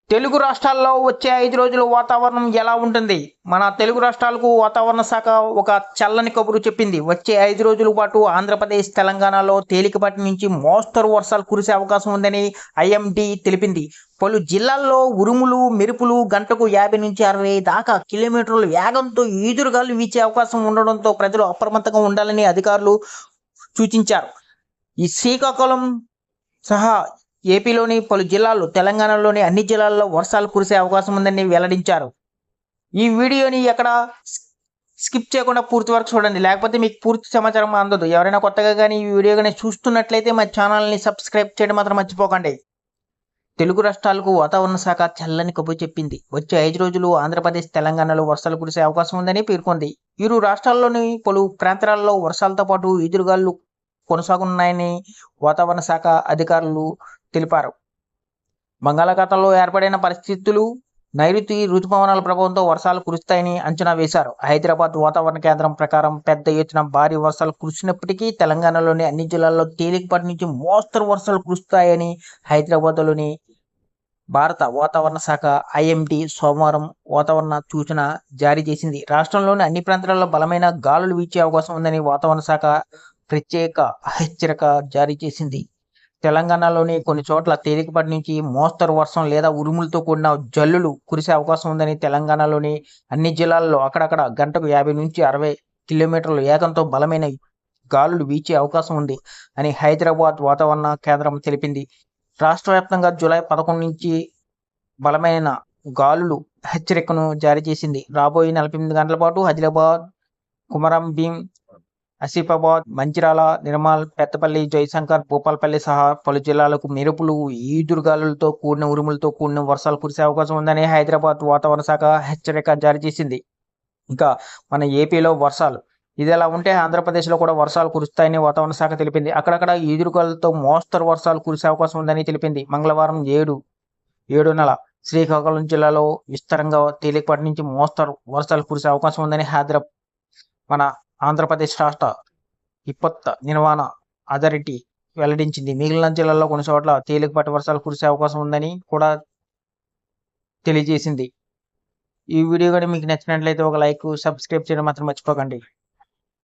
తెలుగు రాష్ట్రాల్లో వచ్చే 5 రోజులు వాతావరణం ఎలా ఉంటుంది? మన తెలుగు రాష్ట్రాలకు వాతావరణ శాఖ ఒక చల్లని కబురు చెప్పింది. వచ్చే 5 రోజుల పాటు ఆంధ్రప్రదేశ్, తెలంగాణలో తేలికపాటి నుంచి మోస్తరు వర్షాలు కురిసే అవకాశం ఉందని ఐఎండీ తెలిపింది. పలు జిల్లాల్లో ఉరుములు, మెరుపులు గంటకు 50 నుంచి 60 దాకా కిలోమీటర్ల వేగంతో ఈదురుగాలు వీచే అవకాశం ఉండడంతో ప్రజలు అప్రమత్తంగా ఉండాలని అధికారులు సూచించారు. ఈ శ్రీకాకుళం సహా ఏపీలోని పలు జిల్లాలు, తెలంగాణలోని అన్ని జిల్లాల్లో వర్షాలు కురిసే అవకాశం ఉందని వెల్లడించారు. ఈ వీడియోని ఎక్కడ స్కిప్ చేయకుండా పూర్తి వరకు చూడండి, లేకపోతే మీకు పూర్తి సమాచారం అందదు. ఎవరైనా కొత్తగా కానీ ఈ వీడియో కానీ చూస్తున్నట్లయితే మా ఛానల్ని సబ్స్క్రైబ్ చేయడం మాత్రం మర్చిపోకండి. తెలుగు రాష్ట్రాలకు వాతావరణ శాఖ చల్లని కబురు చెప్పింది. వచ్చే 5 రోజులు ఆంధ్రప్రదేశ్, తెలంగాణలో వర్షాలు కురిసే అవకాశం ఉందని పేర్కొంది. ఇరు రాష్ట్రాల్లోని పలు ప్రాంతాల్లో వర్షాలతో పాటు ఈదురుగాలు కొనసాగున్నాయని వాతావరణ శాఖ అధికారులు తెలిపారు. బంగాళాఖాతంలో ఏర్పడిన పరిస్థితులు, నైరుతి రుతుపవనాల ప్రభావంతో వర్షాలు కురుస్తాయని అంచనా వేశారు. హైదరాబాద్ వాతావరణ కేంద్రం ప్రకారం పెద్ద ఎత్తున భారీ వర్షాలు కురిసినప్పటికీ తెలంగాణలోని అన్ని జిల్లాల్లో తేలికపాటి నుంచి మోస్తరు వర్షాలు కురుస్తాయని హైదరాబాద్లోని భారత వాతావరణ శాఖ ఐఎండీ సోమవారం వాతావరణ సూచన జారీ చేసింది. రాష్ట్రంలోని అన్ని ప్రాంతాల్లో బలమైన గాలులు వీచే అవకాశం ఉందని వాతావరణ శాఖ ప్రత్యేక హెచ్చరిక జారీ చేసింది. తెలంగాణలోని కొన్ని చోట్ల తేలికపాటి నుంచి మోస్తరు వర్షం లేదా ఉరుములతో కూడిన జల్లులు కురిసే అవకాశం ఉందని తెలంగాణలోని అన్ని జిల్లాల్లో అక్కడక్కడ గంటకు 50 నుంచి 60 కిలోమీటర్ల వేగంతో బలమైన గాలులు వీచే అవకాశం ఉంది అని హైదరాబాద్ వాతావరణ కేంద్రం తెలిపింది. రాష్ట్ర వ్యాప్తంగా జూలై 11 నుంచి బలమైన గాలులు హెచ్చరికను జారీ చేసింది. రాబోయే 48 గంటల పాటు ఆదిలాబాద్, కుమరం భీం, ఆసిఫాబాద్, మంచిర్యాల, నిర్మల్, పెద్దపల్లి, జయశంకర్, భూపాలపల్లి సహా పలు జిల్లాలకు మెరుపులు, ఈదురుగాలులతో కూడిన ఉరుములతో కూడిన వర్షాలు కురిసే అవకాశం ఉందని హైదరాబాద్ వాతావరణ శాఖ హెచ్చరిక జారీ చేసింది. ఇంకా మన ఏపీలో వర్షాలు ఇదిలా ఉంటే ఆంధ్రప్రదేశ్లో కూడా వర్షాలు కురుస్తాయని వాతావరణ శాఖ తెలిపింది. అక్కడక్కడ ఈదురుగాలులతో మోస్తరు వర్షాలు కురిసే అవకాశం ఉందని తెలిపింది. మంగళవారం 7 శ్రీకాకుళం జిల్లాలో విస్తారంగా తేలికపాటి నుంచి మోస్తరు వర్షాలు కురిసే అవకాశం ఉందని మన ఆంధ్రప్రదేశ్ రాష్ట్ర విపత్తు నిర్వహణ అథారిటీ వెల్లడించింది. మిగిలిన జిల్లాల్లో కొన్ని చోట్ల తేలికపాటి వర్షాలు కురిసే అవకాశం ఉందని కూడా తెలియజేసింది. ఈ వీడియో కానీ మీకు నచ్చినట్లయితే ఒక లైక్, సబ్స్క్రైబ్ చేయడం మాత్రం మర్చిపోకండి.